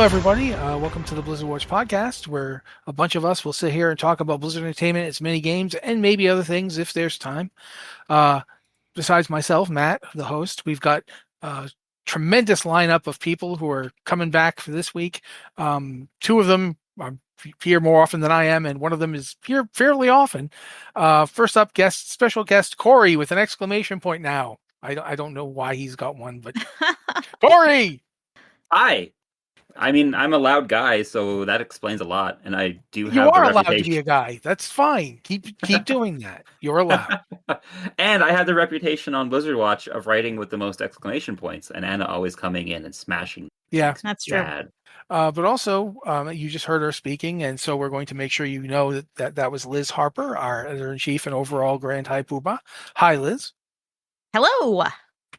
Hello, everybody. Welcome to the Blizzard Watch podcast, where a bunch of us will sit here and talk about Blizzard Entertainment, its mini games, and maybe other things if there's time. Besides myself, Matt, the host, we've got a tremendous lineup of people who are coming back for this week. Two of them are here more often than I am, and one of them is here fairly often. First up, special guest Corey with an exclamation point now. I don't know why he's got one, but Corey! Hi. I mean, I'm a loud guy, so that explains a lot. And I do have You are the allowed to be reputation. a guy. That's fine. Keep doing that. You're allowed. And I have the reputation on Blizzard Watch of writing with the most exclamation points, and Anna always coming in and smashing. Yeah, that's true. But also, you just heard her speaking, and so we're going to make sure you know that was Liz Harper, our editor-in-chief and overall Grand High Poobah. Hi, Liz. Hello.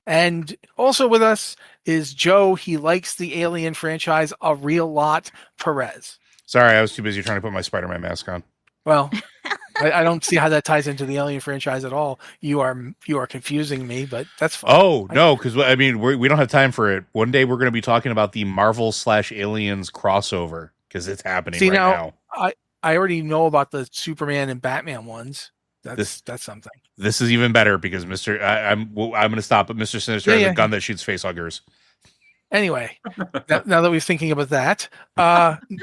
And also with us is Joe. He likes the Alien franchise a real lot. Perez. Sorry, I was too busy trying to put my Spider-Man mask on. Well, I don't see how that ties into the Alien franchise at all. You are confusing me, but that's fine. Oh, no, because I mean, we don't have time for it. One day we're going to be talking about the Marvel/Aliens crossover because it's happening now. I already know about the Superman and Batman ones. That's something. This is even better because I'm going to stop at Mr. Sinister has a gun that shoots facehuggers. Anyway, now that we're thinking about that,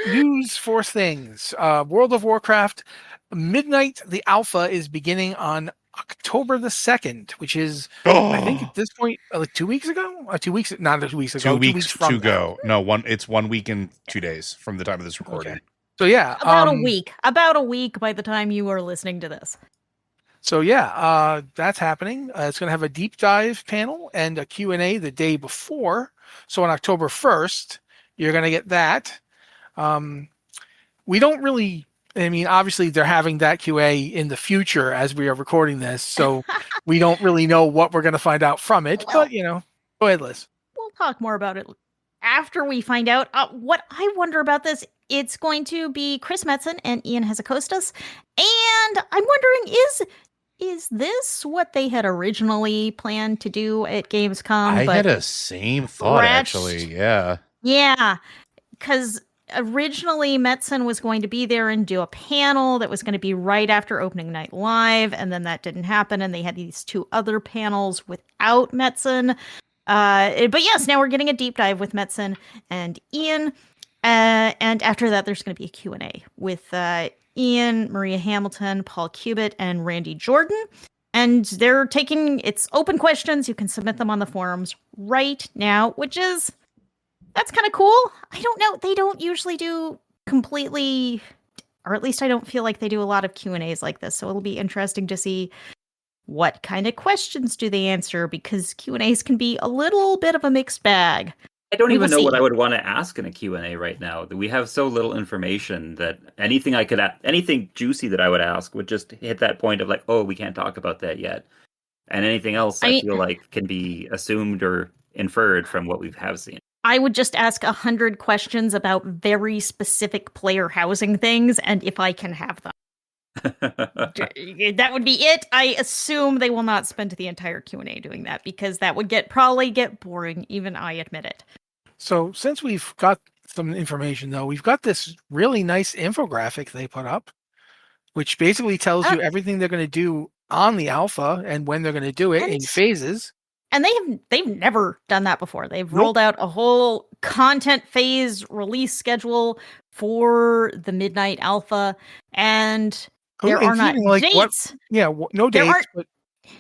news for things. World of Warcraft Midnight, the alpha is beginning on October the 2nd, which is, I think at this point, like 2 weeks ago? 2 weeks, not 2 weeks ago. 2 weeks to go. No, it's 1 week and 2 days from the time of this recording. Okay. So yeah. About a week by the time you are listening to this. So yeah, that's happening. It's going to have a deep dive panel and a Q&A the day before. So on October 1st, you're going to get that. We don't really, I mean, obviously they're having that QA in the future as we are recording this. So we don't really know what we're going to find out from it. But, go ahead, Liz. We'll talk more about it after we find out. What I wonder about this, it's going to be Chris Metzen and Ian Hazzikostas. And I'm wondering, is this what they had originally planned to do at Gamescom? I had a same thought, actually. Yeah. Yeah, because originally Metzen was going to be there and do a panel that was going to be right after opening night live, and then that didn't happen, and they had these two other panels without Metzen. But yes, now we're getting a deep dive with Metzen and Ian, and after that there's going to be a Q&A with Ian, Maria Hamilton, Paul Cubitt, and Randy Jordan. And they're taking, it's open questions. You can submit them on the forums right now, that's kind of cool. I don't know. They don't usually do completely, or at least I don't feel like they do a lot of Q&As like this. So it'll be interesting to see what kind of questions do they answer, because Q&As can be a little bit of a mixed bag. I don't even know what I would want to ask in a Q&A right now. We have so little information that anything juicy that I would ask would just hit that point of like, oh, we can't talk about that yet. And anything else I feel like can be assumed or inferred from what we have seen. I would just ask 100 questions about very specific player housing things, and if I can have them. That would be it. I assume they will not spend the entire Q&A doing that, because that would probably get boring. Even I admit it. So since we've got some information, though, we've got this really nice infographic they put up, which basically tells you everything they're going to do on the alpha and when they're going to do it in phases. And they've never done that before. They've rolled out a whole content phase release schedule for the Midnight Alpha, and there are not dates. No dates.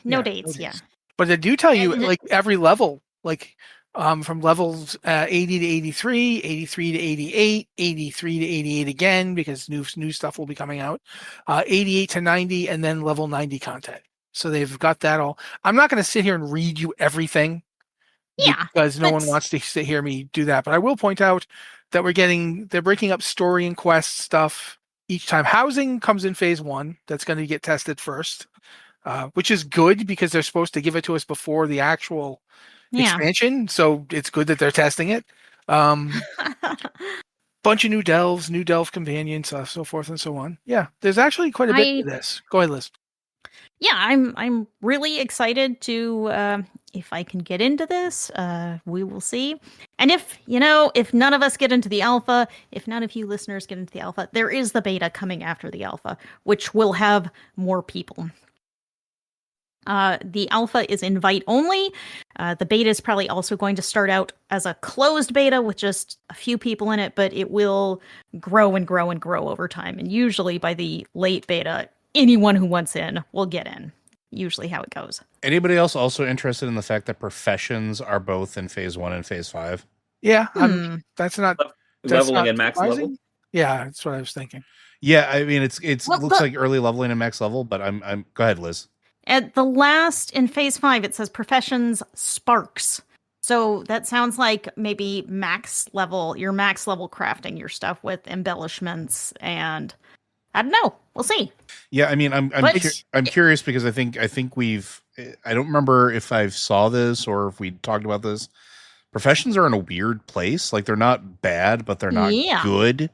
No dates. But they do tell you like every level, like from levels 80 to 83, 83 to 88, 83 to 88 again, because new stuff will be coming out, 88 to 90, and then level 90 content. So they've got that all. I'm not going to sit here and read you everything, because no one wants to hear me do that. But I will point out that they're breaking up story and quest stuff each time. Housing comes in phase 1. That's going to get tested first, which is good because they're supposed to give it to us before the actual expansion. So it's good that they're testing it. Bunch of new delves, new delve companions, so forth and so on. Yeah, there's actually quite a bit to this. Go ahead, Liz. yeah, I'm really excited to if I can get into this, we will see. And if none of us get into the alpha, if none of you listeners get into the alpha, there is the beta coming after the alpha, which will have more people. The alpha is invite only. The beta is probably also going to start out as a closed beta with just a few people in it, but it will grow and grow and grow over time. And usually by the late beta, anyone who wants in will get in. Usually how it goes. Anybody else also interested in the fact that professions are both in phase 1 and phase 5? Yeah, that's not Leveling not and max surprising. level. Yeah, that's what I was thinking. Yeah, I mean it's Well, looks like early leveling and max level, but I'm go ahead, Liz. At the last in phase 5, it says professions sparks. So that sounds like maybe your max level crafting your stuff with embellishments, and I don't know. We'll see. Yeah, I mean I'm curious because I think I don't remember if I saw this or if we talked about this. Professions are in a weird place. Like they're not bad, but they're not good.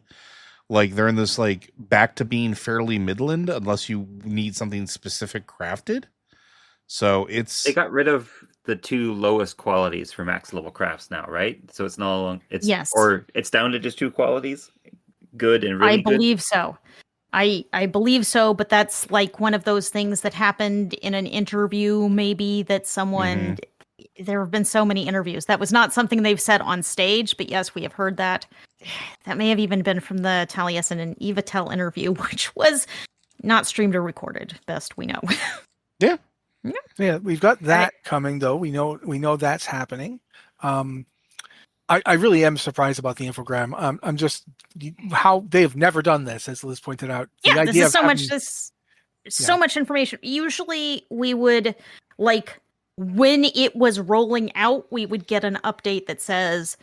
Like they're in this like back to being fairly midland unless you need something specific crafted. So they got rid of the 2 lowest qualities for max level crafts now, right? So it's no longer or it's down to just 2 qualities, good and really good. I believe so. I believe so, but that's like one of those things that happened in an interview, maybe that someone. There have been so many interviews. That was not something they've said on stage, but yes, we have heard that. That may have even been from the Taliesin and Evatel interview, which was not streamed or recorded, best we know. Yeah, we've got that coming though. We know that's happening. I really am surprised about the infogram. I'm just how they have never done this, as Liz pointed out. Yeah, this is so much information. Usually we would when it was rolling out, we would get an update that says,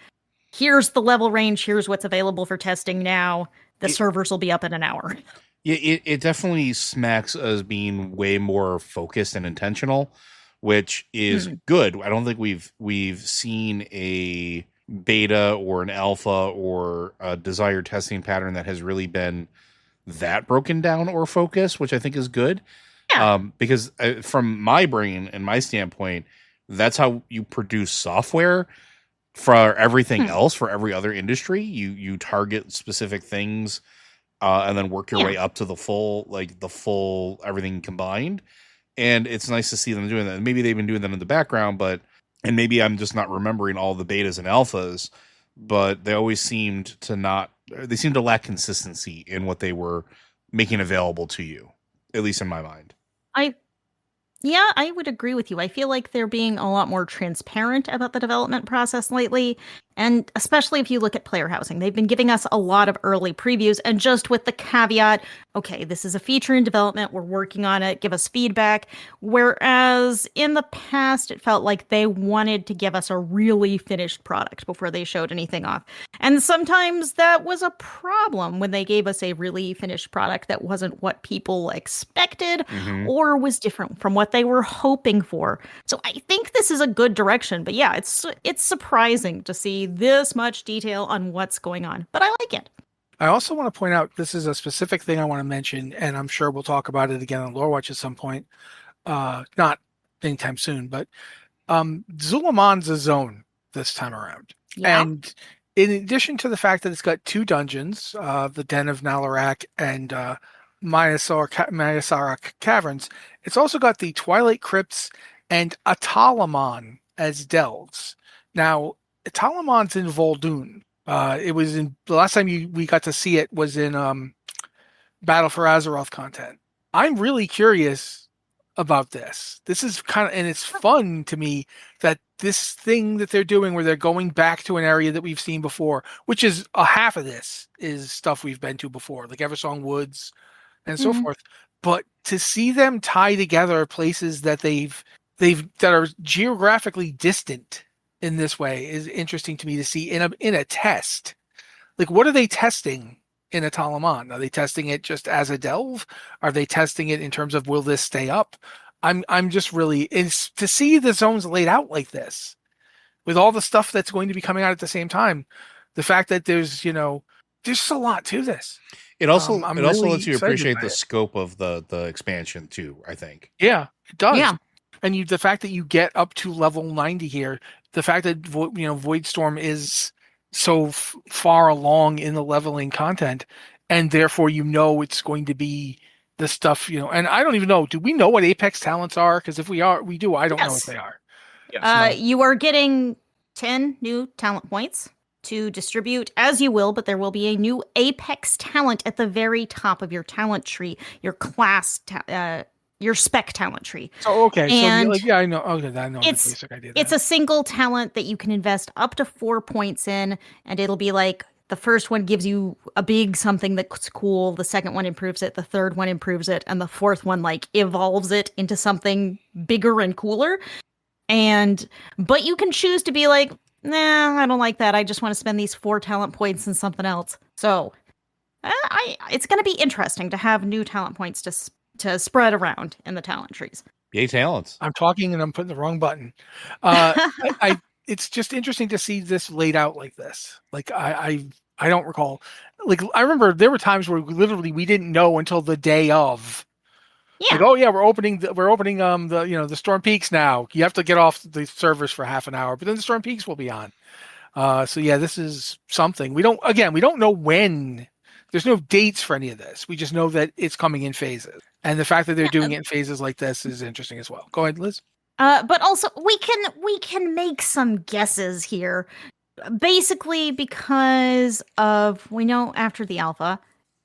here's the level range, here's what's available for testing now. The servers will be up in an hour. Yeah, it definitely smacks as being way more focused and intentional, which is good. I don't think we've seen a beta or an alpha or a desired testing pattern that has really been that broken down or focused, which I think is good. Yeah. Because from my brain and my standpoint, that's how you produce software for everything else, for every other industry. You target specific things and then work your way up to the full everything combined. And it's nice to see them doing that. And maybe they've been doing that in the background, and maybe I'm just not remembering all the betas and alphas, but they always seemed to lack consistency in what they were making available to you, at least in my mind. I would agree with you. I feel like they're being a lot more transparent about the development process lately. And especially if you look at player housing, they've been giving us a lot of early previews, and just with the caveat, okay, this is a feature in development, we're working on it, give us feedback. Whereas in the past, it felt like they wanted to give us a really finished product before they showed anything off. And sometimes that was a problem when they gave us a really finished product that wasn't what people expected or was different from what they were hoping for. So I think this is a good direction, but yeah, it's surprising to see this much detail on what's going on, but I like it. I also want to point out, this is a specific thing I want to mention, and I'm sure we'll talk about it again on Lore Watch at some point. Not anytime soon, but Zulamon's a zone this time around. Yeah. And in addition to the fact that it's got 2 dungeons, the Den of Nalarak and Mayasara Caverns, it's also got the Twilight Crypts and Atalamon as delves. Now, Atalamon's in Vol'dun. It was in the last time we got to see it was in Battle for Azeroth content. I'm really curious about this. This is and it's fun to me that this thing that they're doing where they're going back to an area that we've seen before, which is a half of this is stuff we've been to before, like Eversong Woods and so forth. But to see them tie together places that that are geographically distant in this way is interesting to me to see in a test. Like, what are they testing in Atalamon? Are they testing it just as a delve? Are they testing it in terms of, will this stay up? I'm just really, to see the zones laid out like this with all the stuff that's going to be coming out at the same time. The fact that there's, there's a lot to this. It also I'm it also really lets you excited appreciate by the it. scope of the expansion too, I think. Yeah, it does. Yeah. And the fact that you get up to level 90 here, the fact that Voidstorm is so far along in the leveling content, and therefore it's going to be the stuff, and I don't even know. Do we know what Apex talents are? Because if we do. I don't know what Yes. they are. Yes. You are getting 10 new talent points to distribute as you will, but there will be a new Apex talent at the very top of your talent tree, your class, your spec talent tree. So okay, And I know. Okay, I know the it's basic idea. it's a single talent that you can invest up to 4 points in, and it'll be like the first one gives you a big something that's cool, the second one improves it, the third one improves it, and the fourth one like evolves it into something bigger and cooler. But you can choose to be like, nah, I don't like that. I just want to spend these 4 talent points in something else. So, it's going to be interesting to have new talent points to spread around in the talent trees. Yay, talents. I'm talking and I'm putting the wrong button. It's just interesting to see this laid out like this. Like I don't recall. Like I remember there were times where we didn't know until the day of. Yeah. Like, oh yeah, we're opening the Storm Peaks now. You have to get off the servers for half an hour, but then the Storm Peaks will be on. So yeah, this is something. We don't know when. There's no dates for any of this. We just know that it's coming in phases. And the fact that they're doing it in phases like this is interesting as well. Go ahead, Liz. But also we can make some guesses here. Basically because we know after the alpha,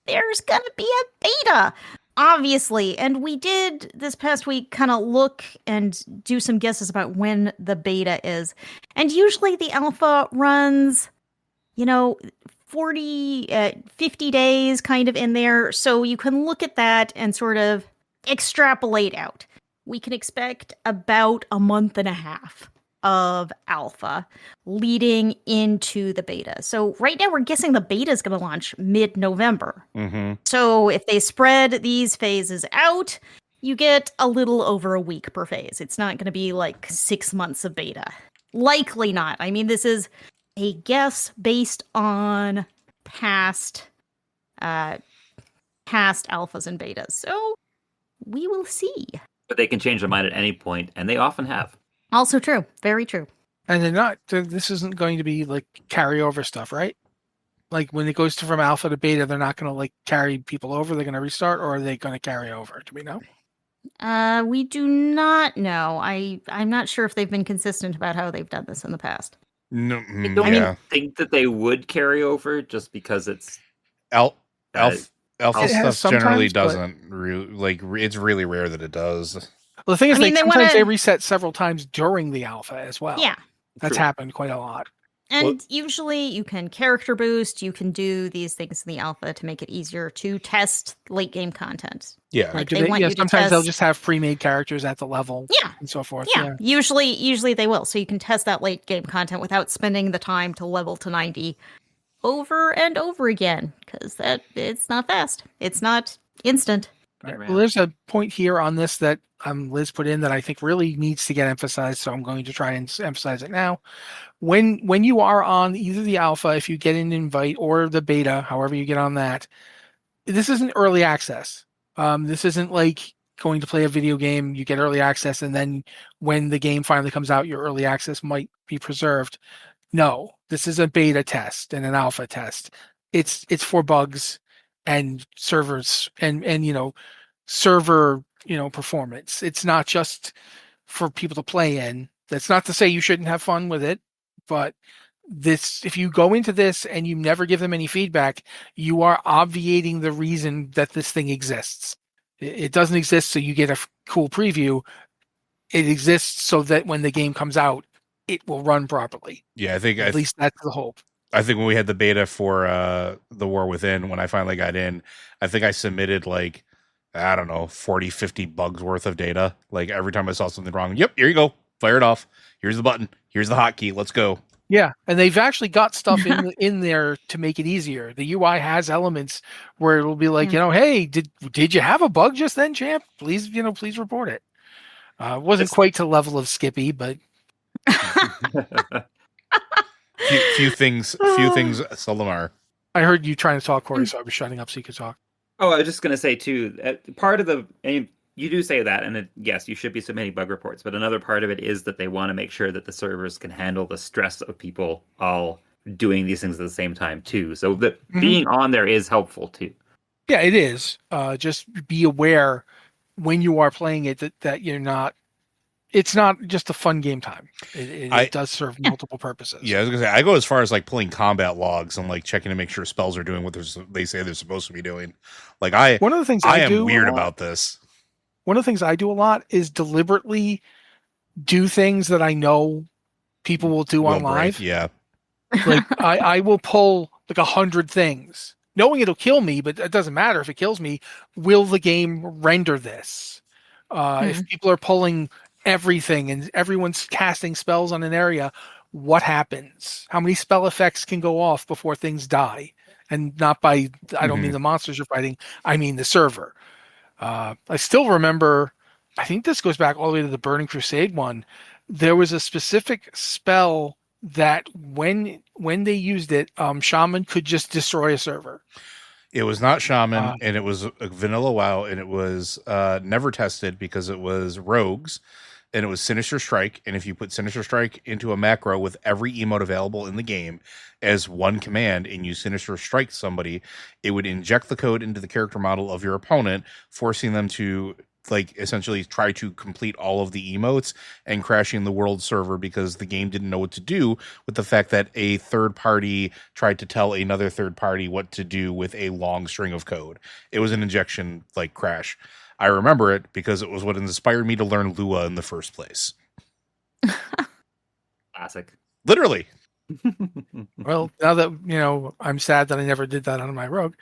there's gonna be a beta. Obviously, and we did this past week kind of look and do some guesses about when the beta is. And usually the alpha runs, 50 days kind of in there. So you can look at that and sort of extrapolate out. We can expect about a month and a half of alpha leading into the beta. So right now we're guessing the beta is going to launch mid-November. Mm-hmm. So if they spread these phases out, you get a little over a week per phase. It's not going to be like 6 months of beta. Likely not. I mean, this is a guess based on past alphas and betas. So we will see. But they can change their mind at any point, and they often have. Also true. Very true. And this isn't going to be like carryover stuff, right? Like when it goes from alpha to beta, they're not going to like carry people over. They're going to restart, or are they going to carry over? Do we know? We do not know. I'm not sure if they've been consistent about how they've done this in the past. No, I don't think that they would carry over just because it's alpha It stuff generally sometimes, doesn't it's really rare that it does. Well, the thing is, they they reset several times during the alpha as well. Yeah. That's True. happened quite a lot. And usually you can character boost, you can do these things in the alpha to make it easier to test late game content. Yeah. Like Right. they want you to Sometimes they'll test- just have pre-made characters at the level, Yeah. and so forth. Yeah, usually they will. So you can test that late game content without spending the time to level to 90 over and over again, because it's not fast. It's not instant. Right. Well, there's a point here on this that Liz put in that I think really needs to get emphasized, so I'm going to try and emphasize it now. When you are on either the alpha, if you get an invite, or the beta, however you get on that, this isn't early access. This isn't like going to play a video game, you get early access, and then when the game finally comes out, your early access might be preserved. No, this is a beta test and an alpha test. It's for bugs and servers and server performance. It's not just for people to play in. That's not to say you shouldn't have fun with it, but if you go into this and you never give them any feedback, you are obviating the reason that this thing exists. It doesn't exist so you get a cool preview. It exists so that when the game comes out, it will run properly. Yeah, I think at least that's the hope. I think when we had the beta for the War Within, when I finally got in, I think I submitted 40, 50 bugs worth of data. Like every time I saw something wrong, yep, here you go. Fire it off. Here's the button. Here's the hotkey. Let's go. Yeah, and they've actually got stuff in there to make it easier. The UI has elements where it'll be like, hey, did you have a bug just then, champ? Please, please report it. Wasn't quite to the level of Skippy, but few things seldom are. I heard you trying to talk, Corey, so I was shutting up so you could talk. Oh, I was just going to say too, part of and you do say that, and yes, you should be submitting bug reports, but another part of it is that they want to make sure that the servers can handle the stress of people all doing these things at the same time too. So that being on there is helpful too. Yeah, it is. Just be aware when you are playing it that you're not. It's not just a fun game time. It does serve multiple purposes. Yeah, I was gonna say I go as far as like pulling combat logs and like checking to make sure spells are doing what they say they're supposed to be doing. Like one of the things I am weird about this. One of the things I do a lot is deliberately do things that I know people will do on live. Yeah, like I will pull like 100 things, knowing it'll kill me, but it doesn't matter if it kills me. Will the game render this? If people are pulling everything and everyone's casting spells on an area, what happens? How many spell effects can go off before things die? And not by, I don't mean the monsters you're fighting, I mean the server. I still remember, I think this goes back all the way to the Burning Crusade one. There was a specific spell that when they used it, Shaman could just destroy a server. It was not Shaman, and it was a vanilla WoW, and it was never tested because it was rogues, and it was Sinister Strike. And if you put Sinister Strike into a macro with every emote available in the game as one command and you Sinister Strike somebody, it would inject the code into the character model of your opponent, forcing them to like essentially try to complete all of the emotes and crashing the world server because the game didn't know what to do with the fact that a third party tried to tell another third party what to do with a long string of code. It was an injection like crash. I remember it because it was what inspired me to learn Lua in the first place. Classic. Literally. Well, now that, I'm sad that I never did that on my rogue.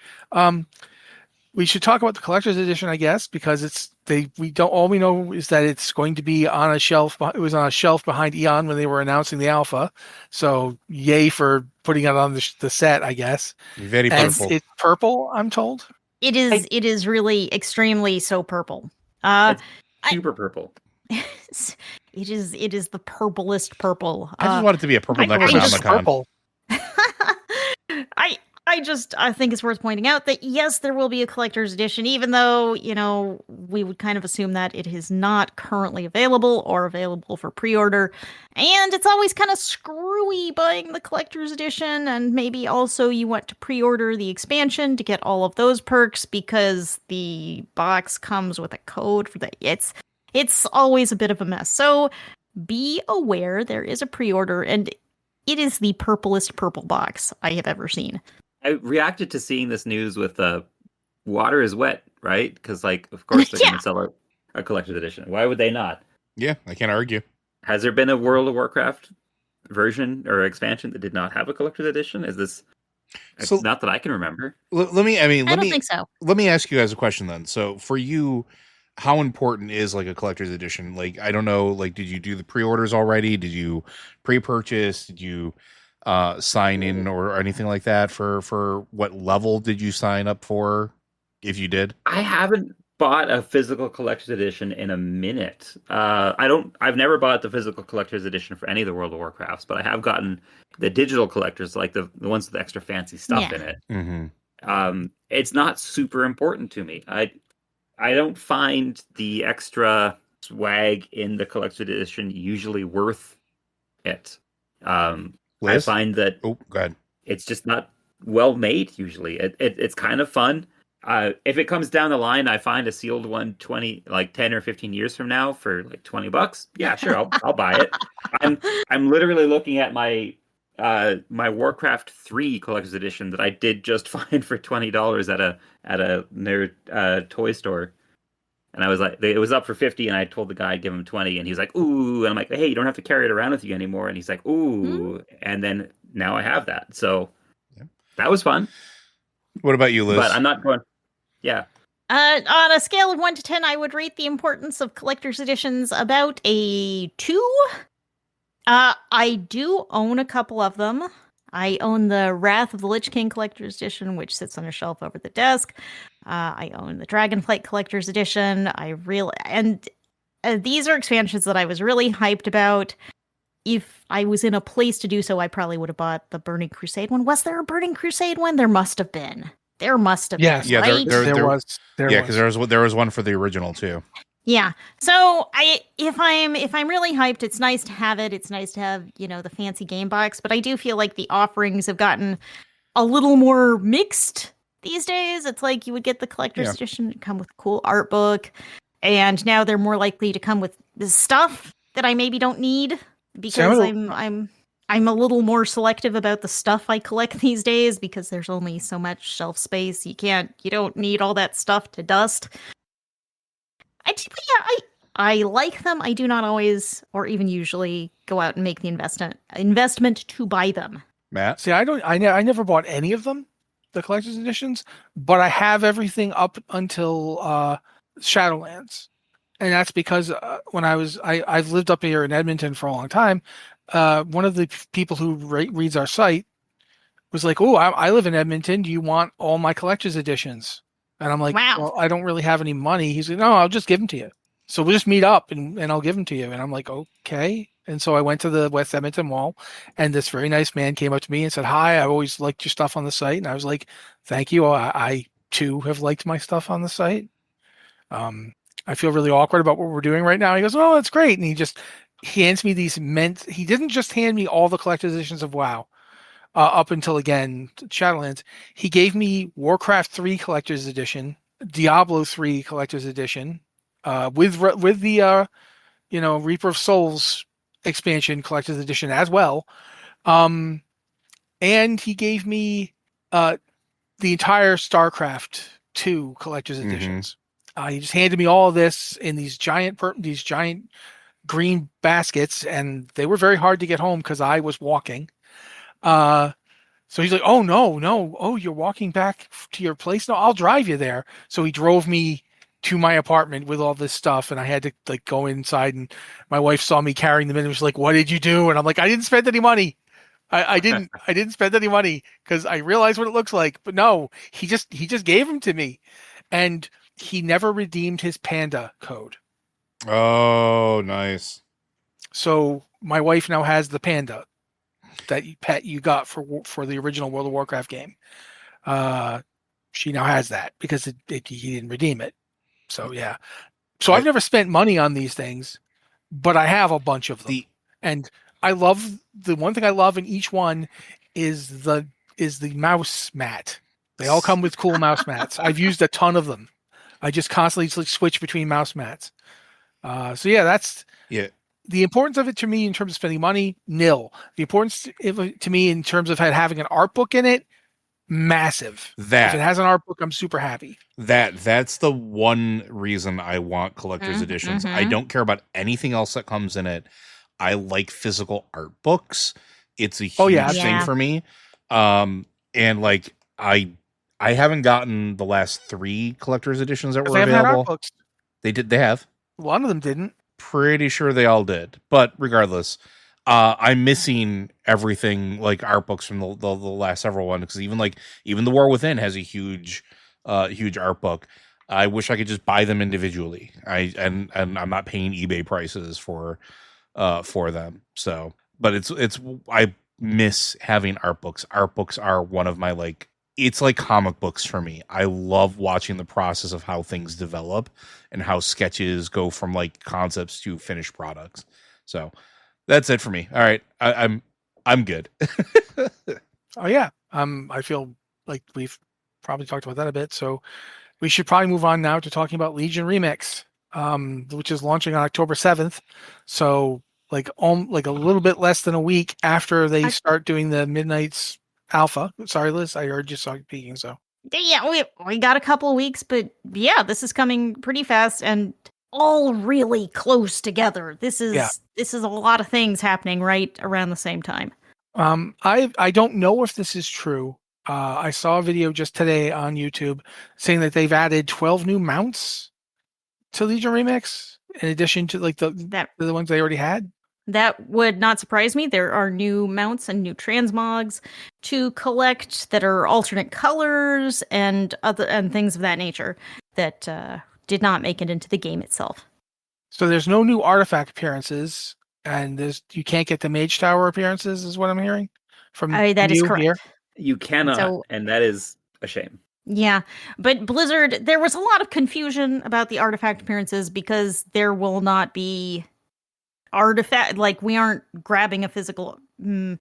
We should talk about the collector's edition, I guess, because all we know is that it's going to be on a shelf. It was on a shelf behind Eon when they were announcing the alpha. So yay for putting it on the set, I guess. Very purple. It's purple, I'm told. It is really extremely so purple. It's super purple. It is the purplest purple. I just want it to be a purple Necronomicon. Purple. I think it's worth pointing out that yes, there will be a collector's edition, even though, we would kind of assume that it is not currently available or available for pre-order. And it's always kind of screwy buying the collector's edition. And maybe also you want to pre-order the expansion to get all of those perks because the box comes with a code for that. It's always a bit of a mess. So be aware there is a pre-order, and it is the purplest purple box I have ever seen. I reacted to seeing this news with water is wet, right? Because, of course, they're going to sell a collector's edition. Why would they not? Yeah, I can't argue. Has there been a World of Warcraft version or expansion that did not have a collector's edition? Is this... So, not that I can remember. I don't think so. Let me ask you guys a question then. So, for you, how important is a collector's edition? I don't know, did you do the pre-orders already? Did you pre-purchase? Did you... sign in or anything like that for what level did you sign up for, if you did? I haven't bought a physical collector's edition in a minute. I've never bought the physical collector's edition for any of the World of Warcrafts, but I have gotten the digital collectors, like the ones with the extra fancy stuff in it. Mm-hmm. It's not super important to me. I don't find the extra swag in the collector's edition usually worth it. I find that go ahead. It's just not well made usually. It's kind of fun. If it comes down the line, I find a sealed one 10 or 15 years from now for $20. Yeah, sure, I'll buy it. I'm literally looking at my Warcraft 3 collector's edition that I did just find for $20 at a nerd toy store. And I was like, it was up for $50, and I told the guy I'd give him $20, and he's like, ooh. And I'm like, hey, you don't have to carry it around with you anymore. And he's like, ooh. And then now I have that. So that was fun. What about you, Liz? But I'm not going, yeah. On a scale of 1 to 10, I would rate the importance of collector's editions about a 2. I do own a couple of them. I own the Wrath of the Lich King Collector's Edition, which sits on a shelf over the desk. I own the Dragonflight Collector's Edition. These are expansions that I was really hyped about. if I was in a place to do so, I probably would have bought the Burning Crusade one. Was there a Burning Crusade one? There must have been. There must have Yes. been, Yeah, right? There was. Yeah, because there was one for the original too. Yeah. So if I'm really hyped, it's nice to have it. It's nice to have, the fancy game box, but I do feel like the offerings have gotten a little more mixed these days. It's like you would get the collector's edition come with a cool art book, and now they're more likely to come with this stuff that I maybe don't need because I'm a little more selective about the stuff I collect these days because there's only so much shelf space. You don't need all that stuff to dust. I like them. I do not always, or even usually, go out and make the investment to buy them. Matt? See, I never bought any of them, the collector's editions, but I have everything up until Shadowlands, and that's because when I've lived up here in Edmonton for a long time. One of the people who reads our site was like, "Oh, I live in Edmonton. Do you want all my collector's editions?" And I'm like, wow. "Well, I don't really have any money." He's like, "No, I'll just give them to you. So we'll just meet up and I'll give them to you." And I'm like, "Okay." And so I went to the West Edmonton Mall, and this very nice man came up to me and said, "Hi, I've always liked your stuff on the site." And I was like, "Thank you. I too have liked my stuff on the site." I feel really awkward about what we're doing right now. He goes, "Oh, that's great." And he hands me these he didn't just hand me all the collector's editions of WoW. Up until again Shadowlands, he gave me Warcraft 3 Collector's Edition, Diablo 3 Collector's Edition, with the Reaper of Souls expansion Collector's Edition as well, and he gave me the entire StarCraft 2 Collector's Editions. He just handed me all of this in these giant green baskets, and they were very hard to get home because I was walking. So he's like, "Oh, no. Oh, you're walking back to your place? No, I'll drive you there." So he drove me to my apartment with all this stuff, and I had to go inside, and my wife saw me carrying them in and was like, "What did you do?" And I'm like, "I didn't spend any money. I didn't spend any money because I realized what it looks like." But no, he just gave them to me, and he never redeemed his Panda code. Oh, nice. So my wife now has the Panda that you got for the original World of Warcraft game. She now has that because he didn't redeem it. So yeah. So I've never spent money on these things, but I have a bunch of them. And I love the one thing I love in each one is the mouse mat. They all come with cool mouse mats. I've used a ton of them. I just constantly switch between mouse mats. So yeah, that's the importance of it to me in terms of spending money, nil. The importance to me in terms of having an art book in it, massive. If it has an art book, I'm super happy. That's the one reason I want collector's editions. I don't care about anything else that comes in it. I like physical art books. It's a huge thing for me. And like I haven't gotten the last 3 collector's editions that were available. They have. One of them didn't. Pretty sure they all did, but regardless, I'm missing everything like art books from the last several ones because even the War Within has a huge art book. I wish I could just buy them individually. And I'm not paying eBay prices for them. So, but it's I miss having art books. Art books are one of my it's like comic books for me. I love watching the process of how things develop and how sketches go from concepts to finished products. So that's it for me. All right. I'm good. Oh yeah. I feel like we've probably talked about that a bit. So we should probably move on now to talking about Legion Remix, which is launching on October 7th. So a little bit less than a week after they start doing the Midnight's alpha. Sorry, Liz, I heard you speaking. So yeah, we got a couple of weeks, but yeah, this is coming pretty fast and all really close together. This is a lot of things happening right around the same time. I don't know if this is true. I saw a video just today on YouTube saying that they've added 12 new mounts to Legion Remix in addition to the ones they already had. That would not surprise me. There are new mounts and new transmogs to collect that are alternate colors and things of that nature that did not make it into the game itself. So there's no new artifact appearances, and you can't get the Mage Tower appearances, is what I'm hearing from That is you correct. here. You cannot, So- and that is a shame. Yeah, but Blizzard, there was a lot of confusion about the artifact appearances because there will not be artifact. Like, we aren't grabbing a physical. I'm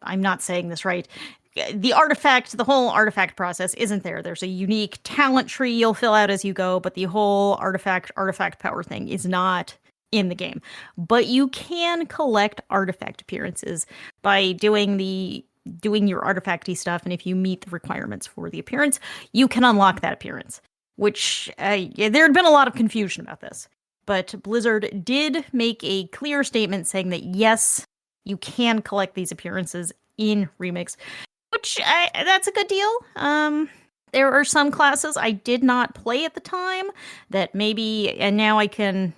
not saying this right. The whole artifact process isn't there. There's a unique talent tree you'll fill out as you go, but the whole artifact power thing is not in the game. But you can collect artifact appearances by doing your artifacty stuff, and if you meet the requirements for the appearance, you can unlock that appearance. Which there had been a lot of confusion about this, but Blizzard did make a clear statement saying that yes, you can collect these appearances in Remix, which that's a good deal. There are some classes I did not play at the time that maybe, and now you can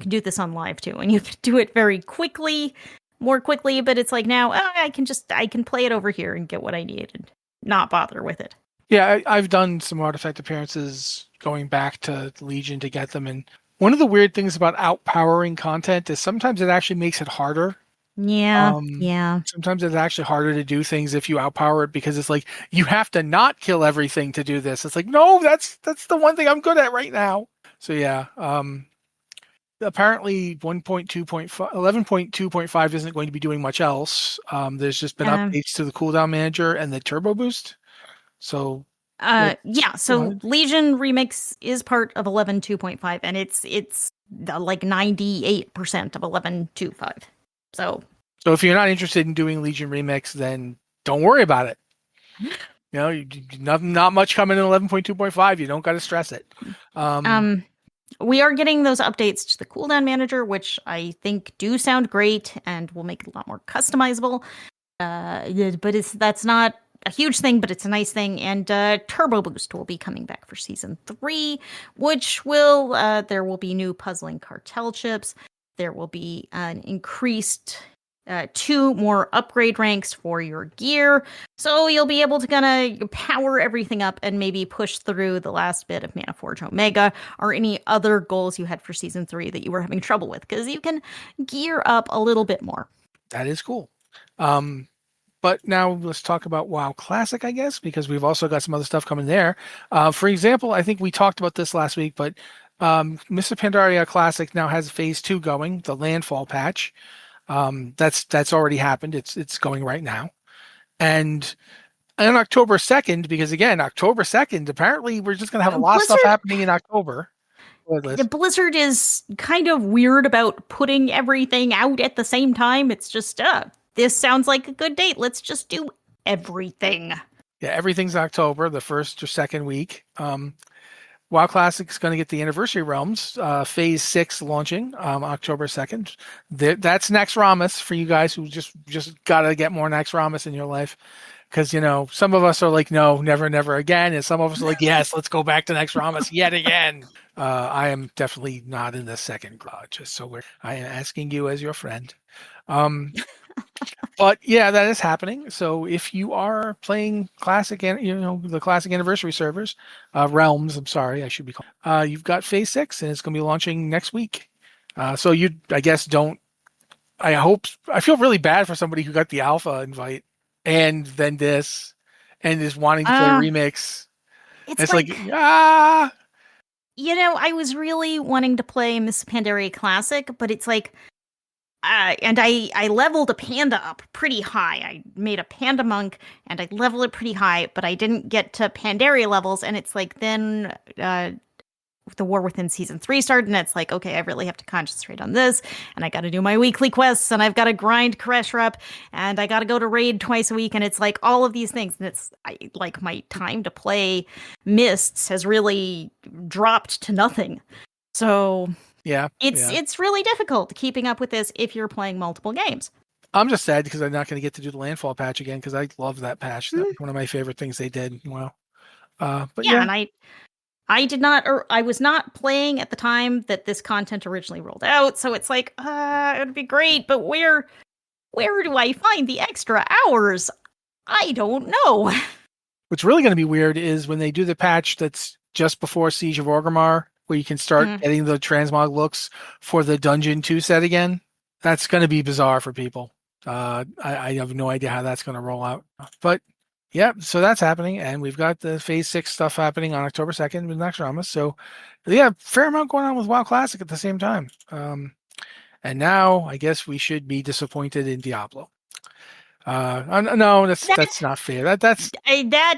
do this on live too, and you can do it very quickly, more quickly, but it's like now I can play it over here and get what I need and not bother with it. Yeah, I've done some artifact appearances going back to Legion to get them, and one of the weird things about outpowering content is sometimes it actually makes it harder. Yeah. Sometimes it's actually harder to do things if you outpower it, because it's like you have to not kill everything to do this. It's like, no, that's the one thing I'm good at right now. So yeah, apparently 11.2.5 isn't going to be doing much else. There's just been updates to the cooldown manager and the turbo boost. So so Legion Remix is part of 11.2.5, and it's like 98% of 11.2.5. So if you're not interested in doing Legion Remix, then don't worry about it. Not much coming in 11.2.5. You don't got to stress it. We are getting those updates to the cooldown manager, which I think do sound great and will make it a lot more customizable. But that's not a huge thing, but it's a nice thing. And Turbo Boost will be coming back for Season 3, which will there will be new puzzling cartel chips. There will be an increased 2 more upgrade ranks for your gear. So you'll be able to kind of power everything up and maybe push through the last bit of Mana Forge Omega or any other goals you had for Season 3 that you were having trouble with, because you can gear up a little bit more. That is cool. But now let's talk about WoW Classic, I guess, because we've also got some other stuff coming there. For example, I think we talked about this last week, but Mr. Pandaria Classic now has Phase 2 going, the Landfall patch. That's already happened. It's going right now. And on October 2nd, because again, October 2nd, apparently we're just going to have a lot of stuff happening in October. The Blizzard is kind of weird about putting everything out at the same time. It's just, this sounds like a good date. Let's just do everything. Yeah, everything's October, the first or second week. WoW Classic is going to get the Anniversary Realms, Phase 6 launching October 2nd. That's Naxxramas for you guys who just got to get more Naxxramas in your life. Because, some of us are like, no, never, never again. And some of us are like, yes, let's go back to Naxxramas yet again. I am definitely not in the second garage, just so I am asking you as your friend. But yeah, that is happening. So if you are playing Classic, the Classic Anniversary servers, Realms, I'm sorry, I should be calling. You've got Phase 6, and it's going to be launching next week. So you, I guess, I feel really bad for somebody who got the alpha invite and then this, and is wanting to play Remix. It's like I was really wanting to play Miss Pandaria Classic, but it's like, and I leveled a panda up pretty high. I made a panda monk and I leveled it pretty high, but I didn't get to Pandaria levels. And it's like, then the War Within Season 3 started, and it's like, okay, I really have to concentrate on this, and I got to do my weekly quests, and I've got to grind Koresh up, and I got to go to raid twice a week, and it's like all of these things, and it's like my time to play Mists has really dropped to nothing. So yeah, it's really difficult keeping up with this if you're playing multiple games. I'm just sad because I'm not going to get to do the Landfall patch again, because I love that patch. That's one of my favorite things they did. Wow. But yeah, and I did not, or I was not playing at the time that this content originally rolled out. So it's like, it would be great, but where do I find the extra hours? I don't know. What's really going to be weird is when they do the patch that's just before Siege of Orgrimmar, where you can start getting the transmog looks for the Dungeon 2 set again. That's going to be bizarre for people. I have no idea how that's going to roll out. But yeah, so that's happening, and we've got the Phase 6 stuff happening on October 2nd with Naxxramas. So yeah, fair amount going on with WoW Classic at the same time. And now I guess we should be disappointed in Diablo. No, that's not fair. That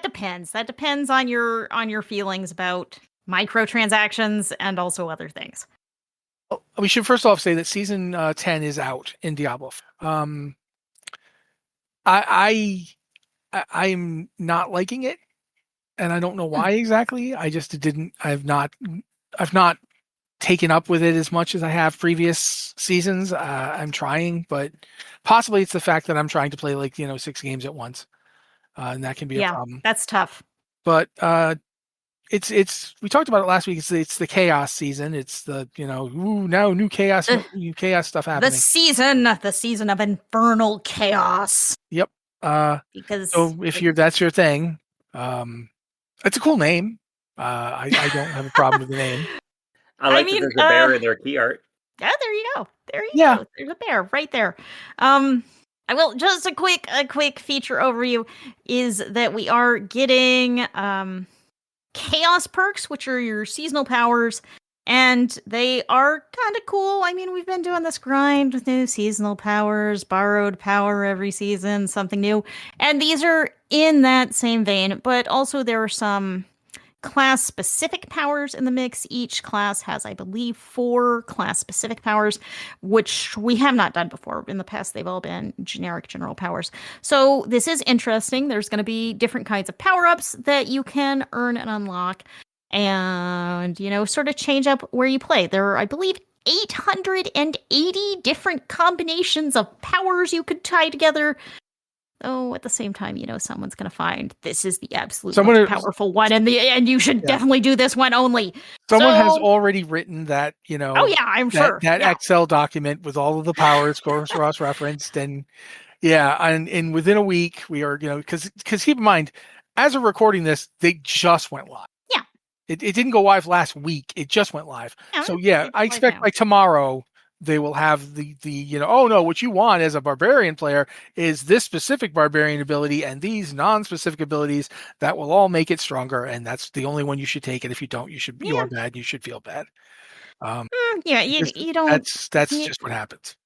depends. That depends on your feelings about microtransactions and also other things. We should first off say that season 10 is out in Diablo. I'm not liking it, and I don't know why exactly. I've not taken up with it as much as I have previous seasons. I'm trying, but possibly it's the fact that I'm trying to play 6 games at once, and that can be a problem. That's tough. But it's we talked about it last week. It's the chaos season. It's the now new chaos stuff happening. The season of infernal chaos. Yep. Because so if that's your thing, it's a cool name. I don't have a problem with the name. I mean, that there's a bear in their key art. Yeah, there you go. Go. There's a bear right there. I will just a quick feature overview is that we are getting chaos perks, which are your seasonal powers, and they are kind of cool. I mean, we've been doing this grind with new seasonal powers, borrowed power every season, something new, and these are in that same vein, but also there are some class-specific powers in the mix. Each class has, I believe, 4 class-specific powers, which we have not done before. In the past, they've all been generic general powers. So this is interesting. There's going to be different kinds of power-ups that you can earn and unlock and, sort of change up where you play. There are, I believe, 880 different combinations of powers you could tie together. Oh, at the same time, someone's going to find this is the absolute most powerful one, and you should definitely do this one only. Someone has already written that, Oh yeah, I'm sure that Excel document with all of the powers cross-referenced, and and within a week we are, because keep in mind, as we're recording this, they just went live. Yeah, it didn't go live last week; it just went live. So I expect by tomorrow they will have the oh no, what you want as a barbarian player is this specific barbarian ability and these non-specific abilities that will all make it stronger, and that's the only one you should take. And if you don't, you are bad. You should feel bad. You don't. That's just what happens.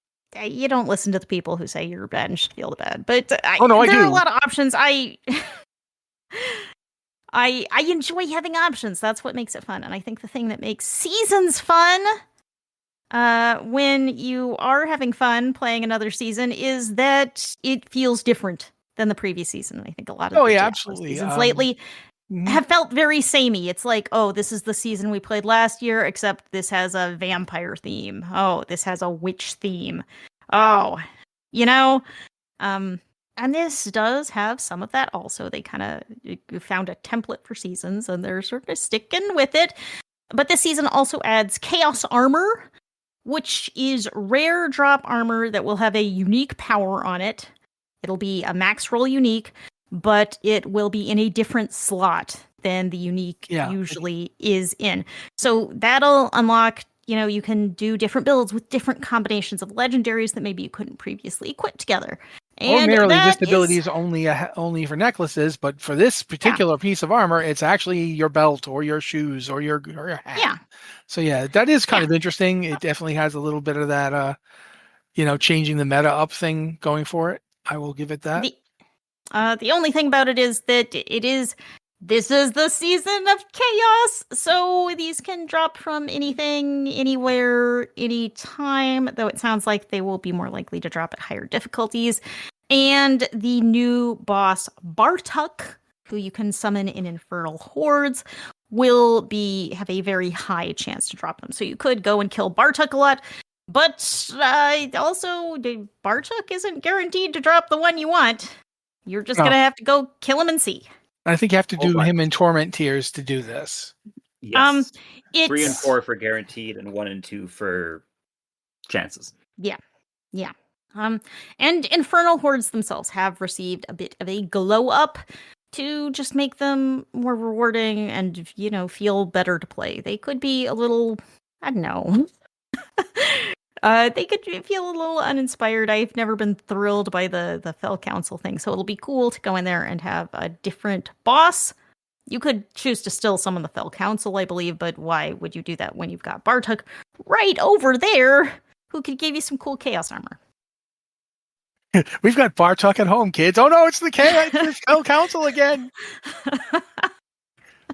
You don't listen to the people who say you're bad and should feel bad. But there are a lot of options. I enjoy having options. That's what makes it fun. And I think the thing that makes seasons fun, when you are having fun playing another season, is that it feels different than the previous season. I think a lot of absolutely seasons lately have felt very samey. It's like, oh, this is the season we played last year, except this has a vampire theme. Oh, this has a witch theme. Oh, and this does have some of that also. They kind of found a template for seasons, and they're sort of sticking with it. But this season also adds Chaos Armor, which is rare drop armor that will have a unique power on it. It'll be a max roll unique, but it will be in a different slot than the unique usually is in. So that'll unlock, you can do different builds with different combinations of legendaries that maybe you couldn't previously equip together. And ordinarily, this ability is only for necklaces, but for this particular piece of armor, it's actually your belt or your shoes or your hat. Yeah. So that is kind of interesting. It definitely has a little bit of that, changing the meta up thing going for it. I will give it that. The only thing about it is that this is the season of chaos, so these can drop from anything, anywhere, anytime, though it sounds like they will be more likely to drop at higher difficulties. And the new boss, Bartuk, who you can summon in Infernal Hordes, will have a very high chance to drop them. So you could go and kill Bartuk a lot, but also Bartuk isn't guaranteed to drop the one you want. You're just going to have to go kill him and see. I think you have to do him in Torment tiers to do this. Yes. 3 and 4 for guaranteed, and 1 and 2 for chances. Yeah. And Infernal Hordes themselves have received a bit of a glow up to just make them more rewarding and, feel better to play. They could be a little, I don't know, They could feel a little uninspired. I've never been thrilled by the Fell Council thing, so it'll be cool to go in there and have a different boss. You could choose to still summon the Fell Council, I believe, but why would you do that when you've got Bartok right over there, who could give you some cool Chaos Armor? We've got Bartok at home, kids. Oh no, it's the Fell Council again.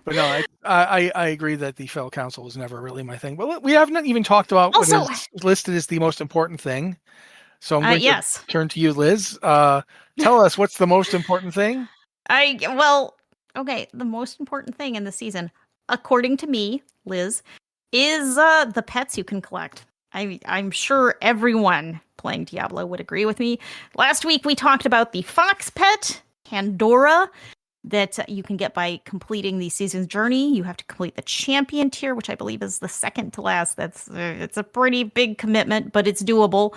But no, I agree that the Fell Council was never really my thing. But we haven't even talked about what is listed as the most important thing. So I'm going to turn to you, Liz. Tell us, what's the most important thing? Okay, the most important thing in the season, according to me, Liz, is the pets you can collect. I'm sure everyone playing Diablo would agree with me. Last week we talked about the fox pet, Pandora, that you can get by completing the season's journey. You have to complete the champion tier, which I believe is the second to last. It's a pretty big commitment, but it's doable.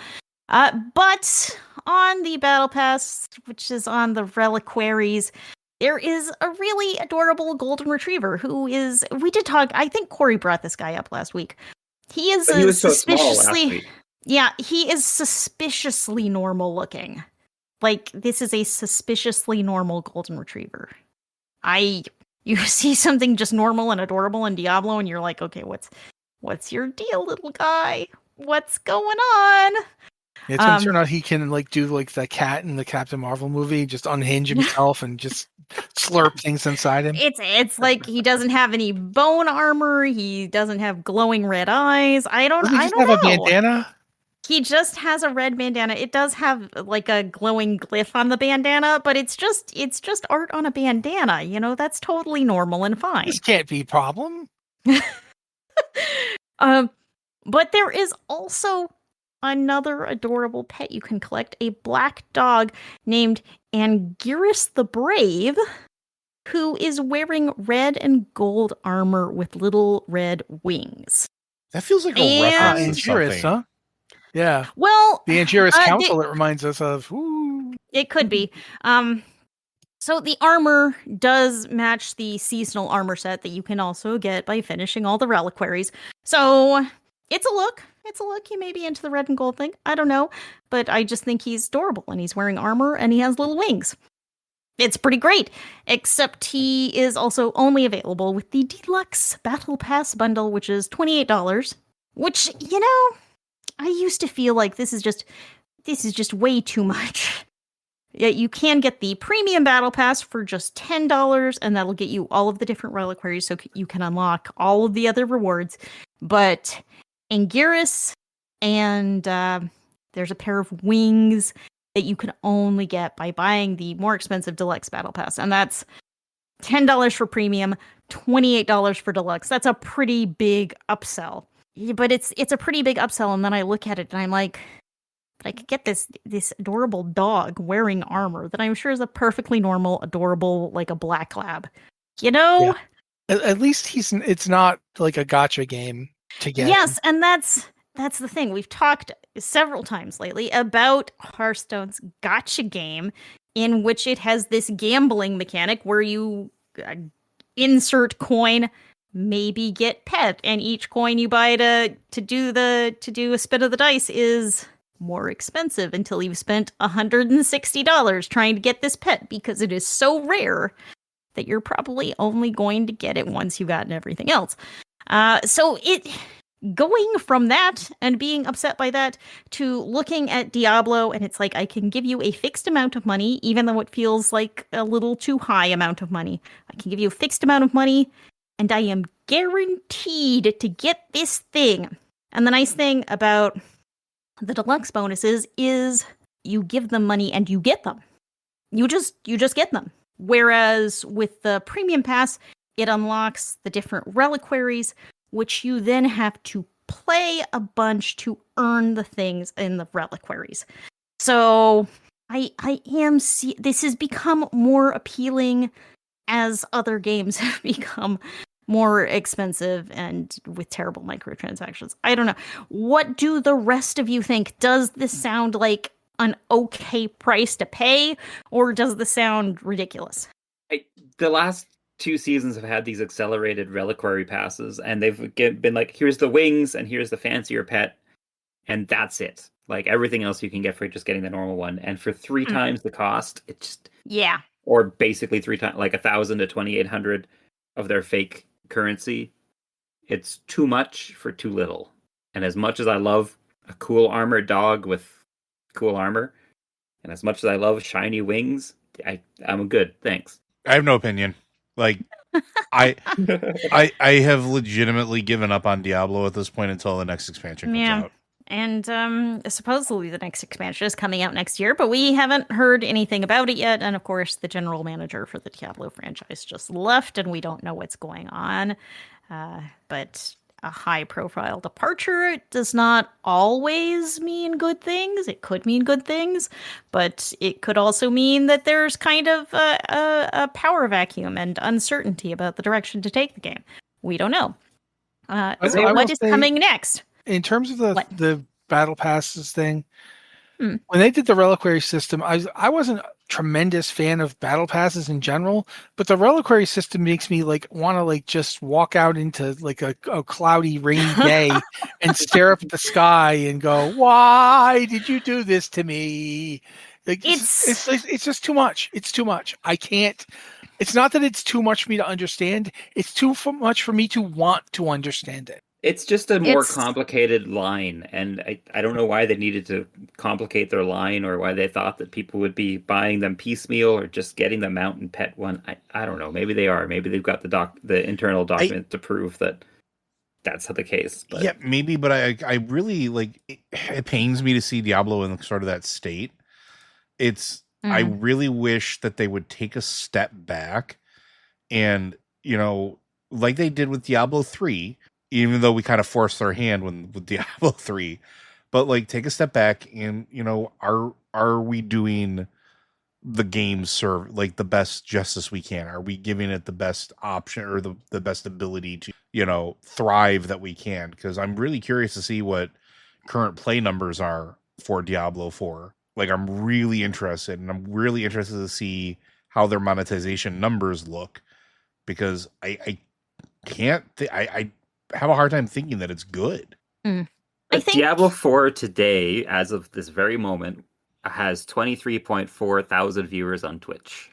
But on the battle pass, which is on the reliquaries, there is a really adorable golden retriever who is. We did talk. I think Corey brought this guy up last week. He was suspiciously. So small last week. Yeah, he is suspiciously normal looking. Like, this is a suspiciously normal golden retriever. You see something just normal and adorable in Diablo, and you're like, okay, what's your deal, little guy? What's going on? It's going to turn out he can do like the cat in the Captain Marvel movie, just unhinge himself and just slurp things inside him. It's like he doesn't have any bone armor. He doesn't have glowing red eyes. I don't know. A bandana? He just has a red bandana. It does have like a glowing glyph on the bandana, but it's just art on a bandana. You know, that's totally normal and fine. This can't be a problem. But there is also another adorable pet you can collect, a black dog named Anguirus the Brave, who is wearing red and gold armor with little red wings. That feels like a reference to Anguirus, something. huh? Yeah. Well, the Anguirus Council, it reminds us of. Ooh. It could be. So the armor does match the seasonal armor set that you can also get by finishing all the reliquaries. So it's a look. You may be into the red and gold thing. I don't know. But I just think he's adorable, and he's wearing armor, and he has little wings. It's pretty great, except he is also only available with the Deluxe Battle Pass bundle, which is $28, which, you know, I used to feel like this is just way too much. Yeah, you can get the Premium Battle Pass for just $10, and that'll get you all of the different reliquaries, so you can unlock all of the other rewards. But Anguirus, and there's a pair of wings that you can only get by buying the more expensive Deluxe Battle Pass, and that's $10 for Premium, $28 for Deluxe. That's a pretty big upsell. But it's a pretty big upsell, and then I look at it and I'm like, I could get this adorable dog wearing armor that I'm sure is a perfectly normal, adorable, like a black lab. You know? Yeah. At least it's not like a gacha game to get. Yes, and that's the thing. We've talked several times lately about Hearthstone's gacha game, in which it has this gambling mechanic where you insert coin, maybe get pet, and each coin you buy to do a spin of the dice is more expensive until you've spent $160 trying to get this pet, because it is so rare that you're probably only going to get it once you've gotten everything else. So it going from that and being upset by that to looking at Diablo, and it's like, I can give you a fixed amount of money, even though it feels like a little too high amount of money. I can give you a fixed amount of money, and I am guaranteed to get this thing. And the nice thing about the deluxe bonuses is you give them money and you get them. You just get them. Whereas with the premium pass, it unlocks the different reliquaries, which you then have to play a bunch to earn the things in the reliquaries. So this has become more appealing as other games have become more expensive and with terrible microtransactions. I don't know. What do the rest of you think? Does this sound like an okay price to pay, or does this sound ridiculous? The last 2 seasons have had these accelerated reliquary passes, and they've been like, here's the wings and here's the fancier pet. and that's it. Like everything else you can get for just getting the normal one, and for 3 times the cost, it's just Yeah. or basically 3 times, like 1,000 to 2,800 of their fake currency. It's too much for too little. And as much as I love a cool armored dog with cool armor, and as much as I love shiny wings, I'm good. Thanks. I have no opinion. Like, I have legitimately given up on Diablo at this point until the next expansion comes Yeah. out. And supposedly the next expansion is coming out next year, but we haven't heard anything about it yet. And of course, the general manager for the Diablo franchise just left, and we don't know what's going on. But a high-profile departure does not always mean good things. It could mean good things, but it could also mean that there's kind of a power vacuum and uncertainty about the direction to take the game. We don't know. So I what will is say- coming next? In terms of What? the battle passes thing, Hmm. when they did the reliquary system, I wasn't a tremendous fan of battle passes in general, but the reliquary system makes me like want to like just walk out into like a cloudy, rainy day and stare up at the sky and go, "Why did you do this to me?" Like it's just too much. It's too much. I can't. It's not that it's too much for me to understand. It's too much for me to want to understand it. It's just a more It's- complicated line, and I don't know why they needed to complicate their line, or why they thought that people would be buying them piecemeal or just getting the mount and pet one. I don't know. Maybe they are. Maybe they've got the internal document to prove that that's the case. But Yeah, maybe, but I really like it pains me to see Diablo in sort of that state. I really wish that they would take a step back and, like they did with Diablo 3, even though we kind of forced their hand with Diablo 3, but like take a step back and, are we doing the game like the best justice we can? Are we giving it the best option or the best ability to, thrive that we can? Because I'm really curious to see what current play numbers are for Diablo 4. Like, I'm really interested, and I'm really interested to see how their monetization numbers look, because I can't I have a hard time thinking that it's good. I think Diablo 4 today, as of this very moment, has 23.4 thousand viewers on Twitch.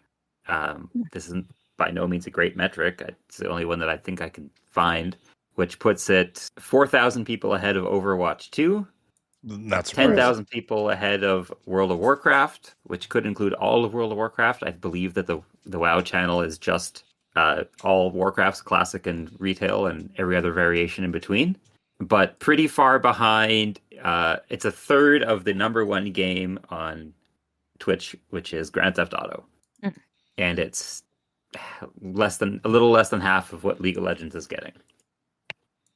This isn't by no means a great metric. It's the only one that I think I can find, which puts it 4,000 people ahead of Overwatch 2, That's 10,000 people ahead of World of Warcraft, which could include all of World of Warcraft. I believe that the WoW channel is just all Warcrafts, classic and retail, and every other variation in between. But pretty far behind. It's a third of the number one game on Twitch, which is Grand Theft Auto, and it's a little less than half of what League of Legends is getting.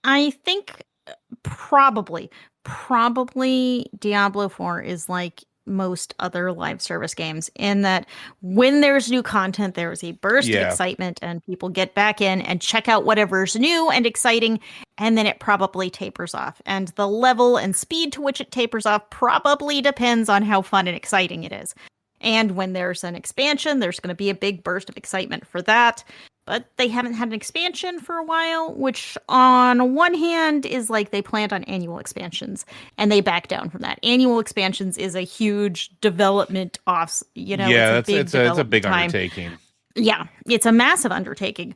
I think probably Diablo 4 is like most other live service games in that when there's new content, there's a burst of excitement and people get back in and check out whatever's new and exciting, and then it probably tapers off. And the level and speed to which it tapers off probably depends on how fun and exciting it is. And when there's an expansion, there's going to be a big burst of excitement for that. But they haven't had an expansion for a while, which on one hand is like they planned on annual expansions and they back down from that. Annual expansions is a huge development it's a big undertaking. Yeah, it's a massive undertaking.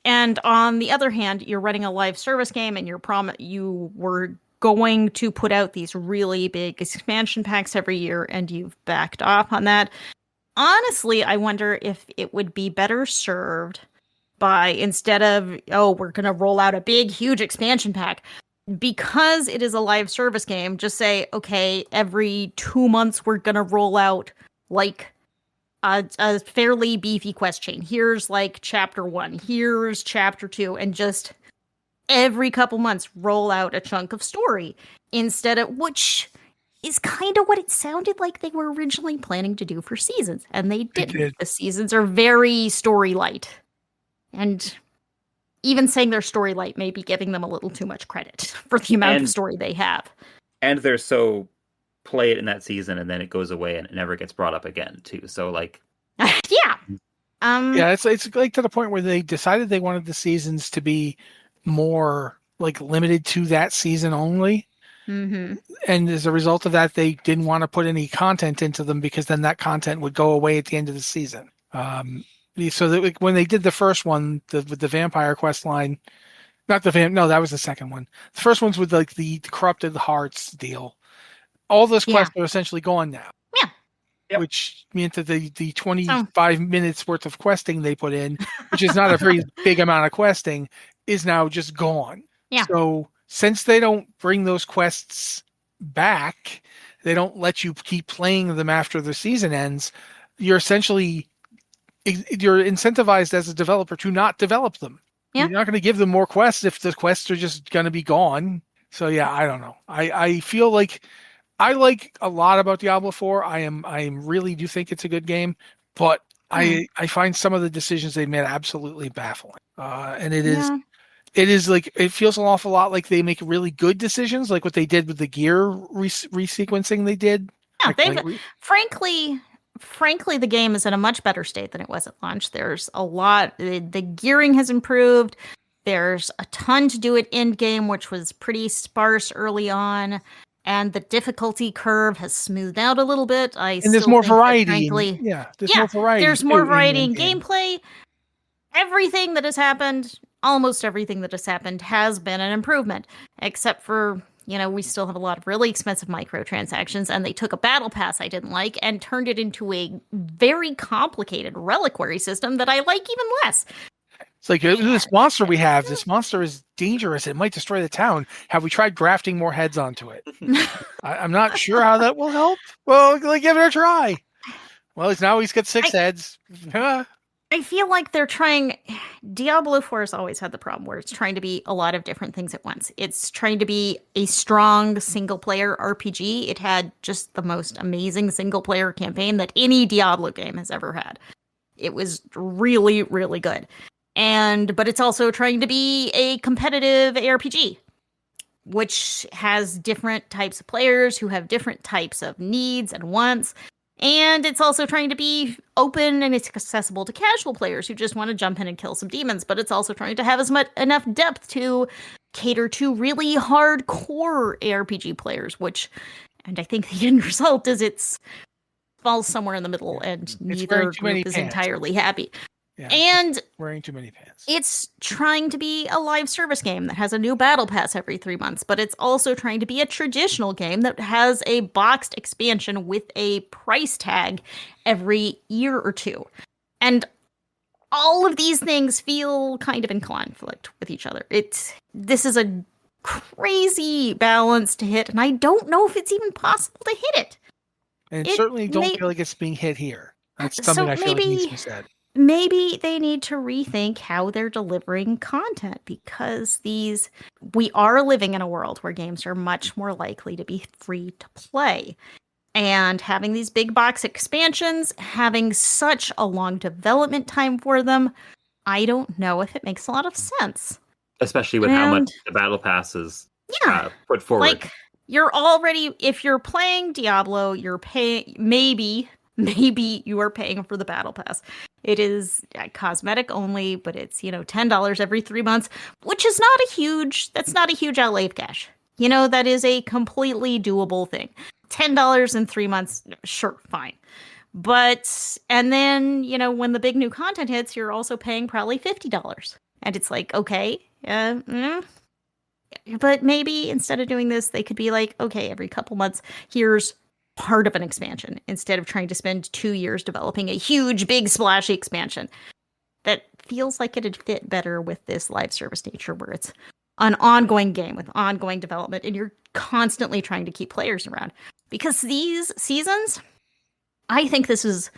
And on the other hand, you're running a live service game and you were going to put out these really big expansion packs every year and you've backed off on that. Honestly, I wonder if it would be better served by, instead of, we're going to roll out a big, huge expansion pack, because it is a live service game, just say, okay, every 2 months we're going to roll out like a fairly beefy quest chain. Here's like chapter 1, here's chapter 2, and just every couple months roll out a chunk of story instead of, which is kind of what it sounded like they were originally planning to do for seasons, and they didn't. The seasons are very story light. And even saying they're story light may be giving them a little too much credit for the amount of story they have. And they're so play it in that season and then it goes away and it never gets brought up again too. So like it's like to the point where they decided they wanted the seasons to be more like limited to that season only. Mm-hmm. And as a result of that, they didn't want to put any content into them because then that content would go away at the end of the season. So that when they did the first one, with the vampire quest line, not the no, that was the second one. The first one's with like the corrupted hearts deal. All those quests are essentially gone now. Yeah. Yep. Which meant that the 25 minutes worth of questing they put in, which is not a very big amount of questing, is now just gone. Yeah. So since they don't bring those quests back, they don't let you keep playing them after the season ends, you're incentivized as a developer to not develop them. Yeah. You're not going to give them more quests if the quests are just going to be gone. So yeah, I don't know. I feel like I like a lot about Diablo 4. I really do think it's a good game, but I find some of the decisions they made absolutely baffling. And it is like, it feels an awful lot like they make really good decisions, like what they did with the gear resequencing they did. Yeah, frankly, the game is in a much better state than it was at launch. There's a lot, the gearing has improved. There's a ton to do at end game, which was pretty sparse early on. And the difficulty curve has smoothed out a little bit. And there's more variety. There's more variety in gameplay. Everything that has happened, almost everything that has happened, has been an improvement. Except for, we still have a lot of really expensive microtransactions, and they took a battle pass I didn't like and turned it into a very complicated reliquary system that I like even less. It's like this monster we have. This monster is dangerous. It might destroy the town. Have we tried grafting more heads onto it? I'm not sure how that will help. Well, give it a try. Well, now he's got 6 heads. I feel like they're trying. Diablo 4 has always had the problem where it's trying to be a lot of different things at once. It's trying to be a strong single-player RPG. It had just the most amazing single-player campaign that any Diablo game has ever had. It was really, really good. But it's also trying to be a competitive ARPG, which has different types of players who have different types of needs and wants. And it's also trying to be open and it's accessible to casual players who just want to jump in and kill some demons. But it's also trying to have enough depth to cater to really hardcore ARPG players, and I think the end result is it falls somewhere in the middle, and neither group is entirely happy. Yeah, and wearing too many pants. It's trying to be a live service game that has a new battle pass every 3 months, but it's also trying to be a traditional game that has a boxed expansion with a price tag every year or two. And all of these things feel kind of in conflict with each other. This is a crazy balance to hit, and I don't know if it's even possible to hit it. And certainly don't feel like it's being hit here. That's something I feel like needs to be said. Maybe they need to rethink how they're delivering content, because we are living in a world where games are much more likely to be free to play. And having these big box expansions, having such a long development time for them, I don't know if it makes a lot of sense. Especially with how much the battle passes put forward. Like, if you're playing Diablo, you're paying, maybe you are paying for the battle pass. It is cosmetic only, but it's, $10 every 3 months, which is that's not a huge outlay of cash. That is a completely doable thing. $10 in 3 months, sure, fine. And then, when the big new content hits, you're also paying probably $50. And it's like, okay, but maybe instead of doing this, they could be like, okay, every couple months, here's part of an expansion, instead of trying to spend 2 years developing a huge, big, splashy expansion. That feels like it'd fit better with this live service nature, where it's an ongoing game with ongoing development, and you're constantly trying to keep players around. Because these seasons, I think this is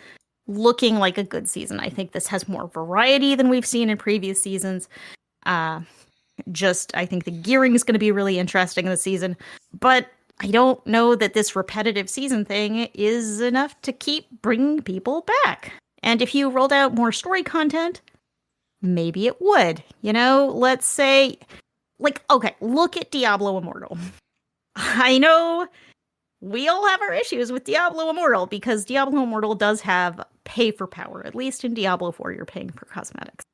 looking like a good season. I think this has more variety than we've seen in previous seasons. I think the gearing is going to be really interesting in the season, but I don't know that this repetitive season thing is enough to keep bringing people back. And if you rolled out more story content, maybe it would. Let's say, look at Diablo Immortal. I know we all have our issues with Diablo Immortal, because Diablo Immortal does have pay for power. At least in Diablo 4, you're paying for cosmetics.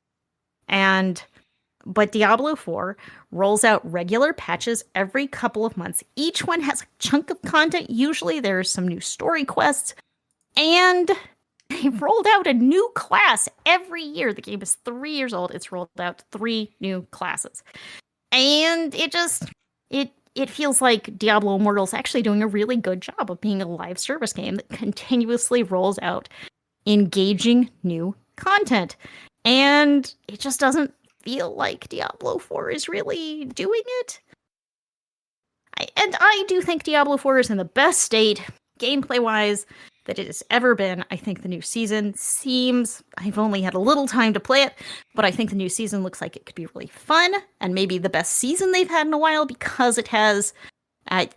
But Diablo 4 rolls out regular patches every couple of months. Each one has a chunk of content. Usually there's some new story quests. And they've rolled out a new class every year. The game is 3 years old. It's rolled out 3 new classes. And it feels like Diablo Immortal's actually doing a really good job of being a live service game that continuously rolls out engaging new content. And it just doesn't feel like Diablo 4 is really doing it. I do think Diablo 4 is in the best state, gameplay-wise, that it has ever been. I think the new season I've only had a little time to play it, but I think the new season looks like it could be really fun, and maybe the best season they've had in a while, because it has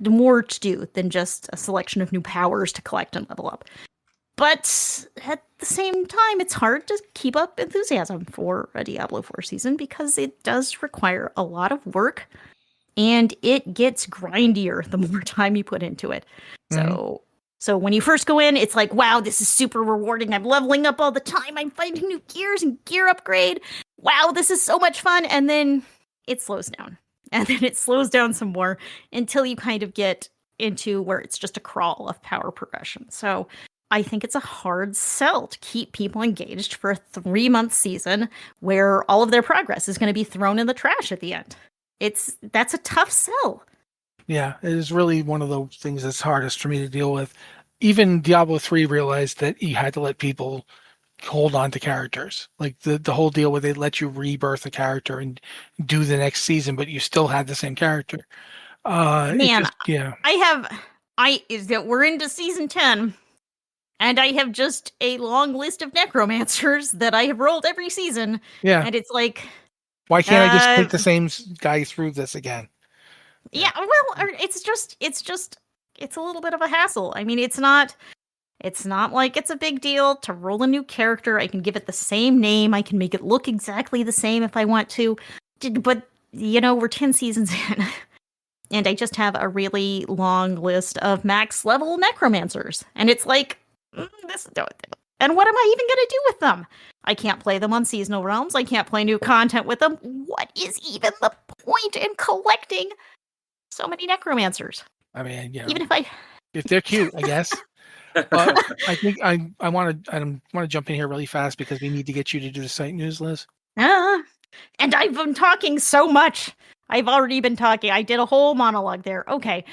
more to do than just a selection of new powers to collect and level up. But at the same time, it's hard to keep up enthusiasm for a Diablo 4 season because it does require a lot of work, and it gets grindier the more time you put into it. So when you first go in, it's like, wow, this is super rewarding. I'm leveling up all the time. I'm finding new gears and gear upgrade. Wow, this is so much fun. And then it slows down. And then it slows down some more until you kind of get into where it's just a crawl of power progression. So I think it's a hard sell to keep people engaged for a 3-month season where all of their progress is going to be thrown in the trash at the end. That's a tough sell. Yeah, it is really one of those things that's hardest for me to deal with. Even Diablo 3 realized that you had to let people hold on to characters. Like the whole deal where they let you rebirth a character and do the next season, but you still had the same character. Man, yeah. We're into season 10, and I have just a long list of necromancers that I have rolled every season. Yeah. And it's like, why can't I just take the same guy through this again? Yeah, well, it's a little bit of a hassle. I mean, it's not like it's a big deal to roll a new character. I can give it the same name. I can make it look exactly the same if I want to. But, we're 10 seasons in. And I just have a really long list of max level necromancers. And it's like, and what am I even going to do with them? I can't play them on seasonal realms. I can't play new content with them. What is even the point in collecting so many necromancers? I mean, even if they're cute, I guess. I think I want to jump in here really fast because we need to get you to do the site news, Liz. And I've been talking so much. I've already been talking. I did a whole monologue there. Okay.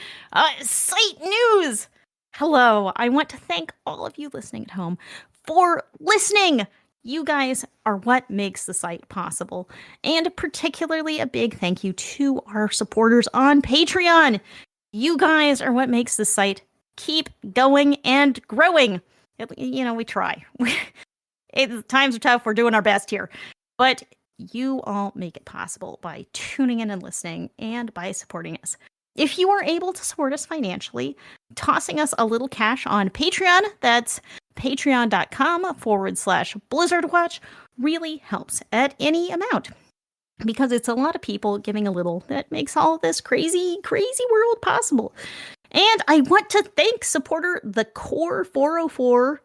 Site news. Hello. I want to thank all of you listening at home for listening. You guys are what makes the site possible. And particularly a big thank you to our supporters on Patreon. You guys are what makes the site keep going and growing. We try. Times are tough. We're doing our best here. But you all make it possible by tuning in and listening and by supporting us. If you are able to support us financially, tossing us a little cash on Patreon, that's patreon.com/BlizzardWatch, really helps at any amount. Because it's a lot of people giving a little that makes all of this crazy, crazy world possible. And I want to thank supporter The Core 404.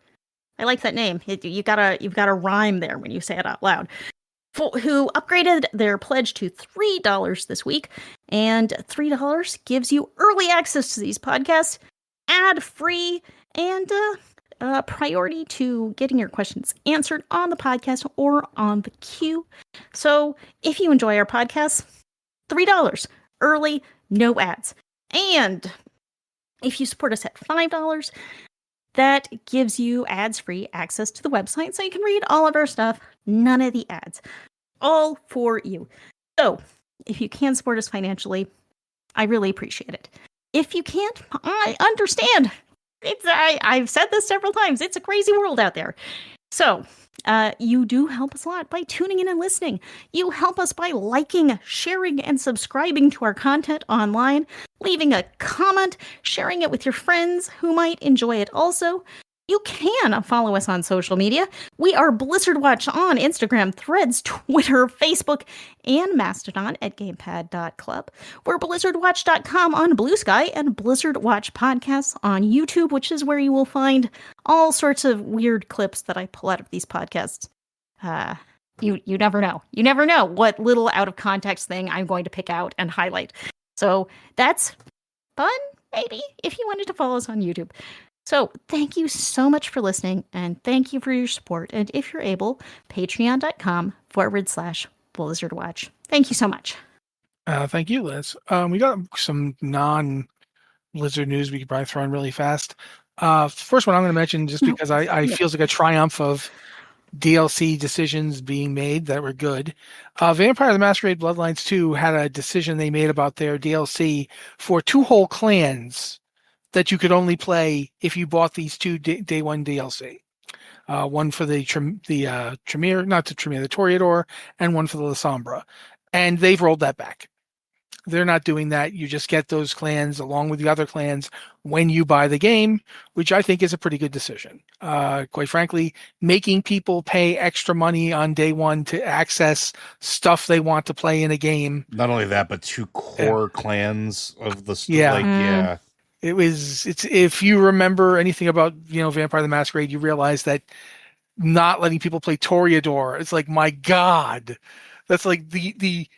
I like that name. You've got a rhyme there when you say it out loud. Who upgraded their pledge to $3 this week. And $3 gives you early access to these podcasts, ad-free, and priority to getting your questions answered on the podcast or on the queue. So if you enjoy our podcasts, $3, early, no ads. And if you support us at $5, that gives you ads-free access to the website so you can read all of our stuff. None of the ads. All for you. So, if you can support us financially, I really appreciate it. If you can't, I understand. I've said this several times. It's a crazy world out there. So, you do help us a lot by tuning in and listening. You help us by liking, sharing, and subscribing to our content online, leaving a comment, sharing it with your friends who might enjoy it also. You can follow us on social media. We are Blizzard Watch on Instagram, Threads, Twitter, Facebook, and Mastodon at gamepad.club. We're blizzardwatch.com on Bluesky and Blizzard Watch Podcasts on YouTube, which is where you will find all sorts of weird clips that I pull out of these podcasts. You never know. You never know what little out of context thing I'm going to pick out and highlight. So that's fun, maybe, if you wanted to follow us on YouTube. So thank you so much for listening, and thank you for your support. And if you're able, patreon.com/BlizzardWatch. Thank you so much. Thank you, Liz. We got some non-Blizzard news we could probably throw in really fast. First one I'm going to mention, just because I feels like a triumph of DLC decisions being made that were good. Vampire the Masquerade Bloodlines 2 had a decision they made about their DLC for 2 whole clans that you could only play if you bought these 2 day 1 DLC. One for the Tremere, not the Tremere, the Toreador, and one for the Lasombra. And they've rolled that back. They're not doing that. You just get those clans along with the other clans when you buy the game, which I think is a pretty good decision. Quite frankly, making people pay extra money on day 1 to access stuff they want to play in a game. Not only that, but 2 core clans of the Yeah. It's if you remember anything about Vampire the Masquerade, you realize that not letting people play Toreador, it's like, my God, that's like the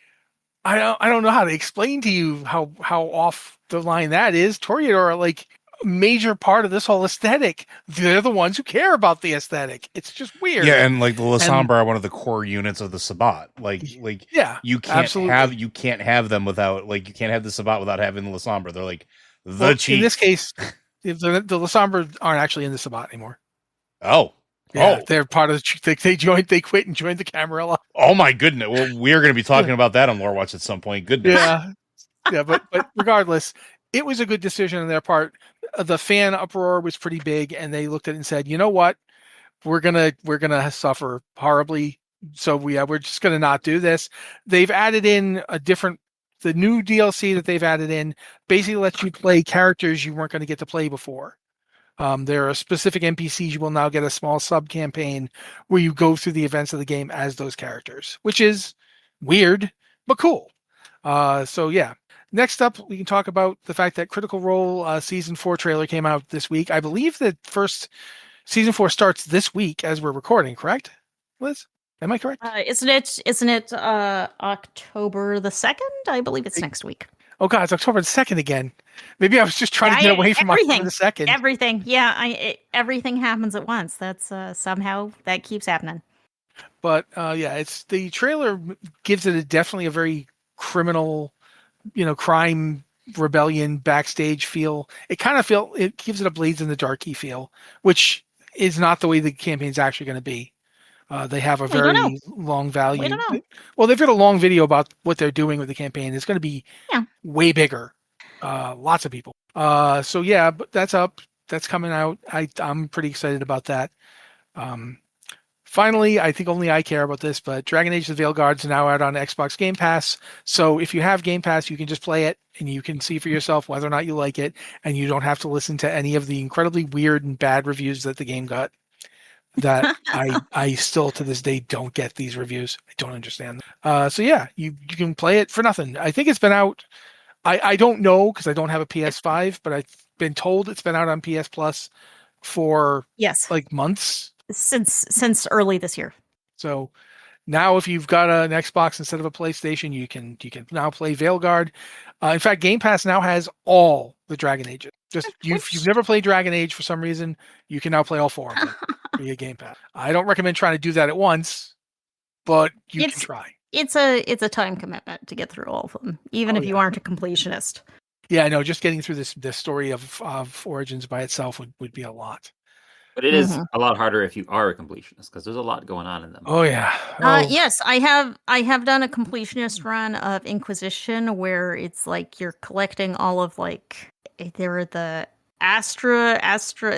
I don't know how to explain to you how off the line that is. Toreador are like a major part of this whole aesthetic. They're the ones who care about the aesthetic. It's just weird. Yeah, and like the Lasombra are one of the core units of the Sabbat. Yeah, you can't have them without, like, you can't have the Sabbat without having the Lasombra. They're like the chief. In this case, the Lasombra aren't actually in the Sabbat anymore. Oh. Yeah, they're part of the. They quit and joined the Camarilla. Oh my goodness! Well, we're going to be talking about that on Lore Watch at some point. Goodness. Yeah, but regardless, it was a good decision on their part. The fan uproar was pretty big, and they looked at it and said, "You know what? We're gonna suffer horribly. So we're just gonna not do this." They've added in the new DLC that they've added in basically lets you play characters you weren't going to get to play before. There are specific NPCs. You will now get a small sub campaign where you go through the events of the game as those characters, which is weird but cool. So yeah. Next up, we can talk about the fact that Critical Role Season 4 trailer came out this week. I believe that first Season 4 starts this week as we're recording. Correct, Liz? Am I correct? Isn't it October the 2nd? I believe it's next week. Oh God, it's October the 2nd again. Maybe I was just trying to get away from October the 2nd. Everything. Yeah, everything happens at once. That's somehow that keeps happening. But it's the trailer gives it definitely a very criminal, crime rebellion backstage feel. It gives it a Blades in the Darky feel, which is not the way the campaign's actually going to be. They have a very long value. We don't know. Well, they've got a long video about what they're doing with the campaign. It's going to be way bigger. Lots of people. But that's up. That's coming out. I'm pretty excited about that. Finally, I think only I care about this, but Dragon Age the Veilguard is now out on Xbox Game Pass. So if you have Game Pass, you can just play it and you can see for yourself whether or not you like it, and you don't have to listen to any of the incredibly weird and bad reviews that the game got. That I still to this day don't get these reviews. I don't understand them. You can play it for nothing. I think it's been out. I don't know because I don't have a PS5, but I've been told it's been out on PS Plus for like months since early this year. So now if you've got an Xbox instead of a PlayStation, you can now play Veilguard. In fact, Game Pass now has all the Dragon Ages. Just if you've never played Dragon Age for some reason, you can now play all 4 of them via Game Pass. I don't recommend trying to do that at once, but you can try. It's a time commitment to get through all of them, even if you aren't a completionist. Yeah, I know. Just getting through this story of Origins by itself would be a lot. But it is a lot harder if you are a completionist because there's a lot going on in them. Oh yeah. Yes, I have done a completionist run of Inquisition where it's like you're collecting all of there are the Astra,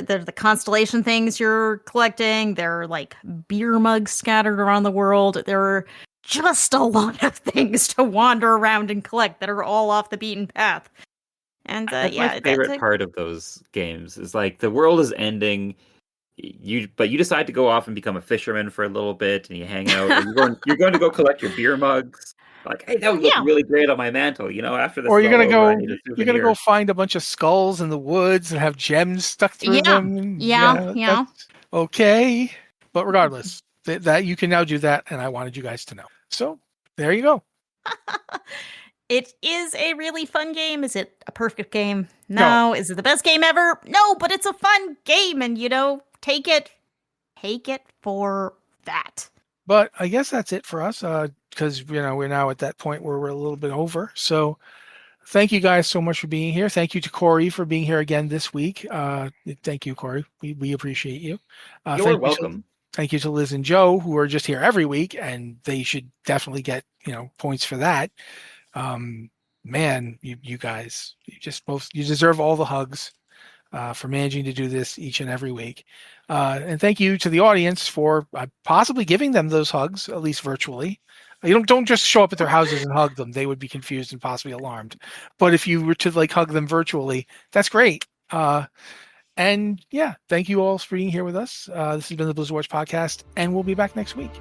they're the constellation things you're collecting. There are like beer mugs scattered around the world. There are just a lot of things to wander around and collect that are all off the beaten path. And my favorite part of those games is like the world is ending. But you decide to go off and become a fisherman for a little bit, and you hang out. And you're going to go collect your beer mugs. Like, hey, that would look really great on my mantle. After this. Or you're gonna go find a bunch of skulls in the woods and have gems stuck through them. Yeah. Okay, but regardless, that you can now do that, and I wanted you guys to know. So there you go. It is a really fun game. Is it a perfect game? No. Is it the best game ever? No, but it's a fun game, and take it for that. But I guess that's it for us, because we're now at that point where we're a little bit over. So thank you guys so much for being here. Thank you to Corey for being here again this week. Thank you, Corey. We appreciate you. You're welcome. Thank you to Liz and Joe, who are just here every week, and they should definitely get points for that. Man, you guys, you deserve all the hugs for managing to do this each and every week. And thank you to the audience for possibly giving them those hugs, at least virtually. You don't just show up at their houses and hug them. They would be confused and possibly alarmed. But if you were to hug them virtually, that's great. And yeah, thank you all for being here with us. This has been the Blizzard Watch podcast, and we'll be back next week.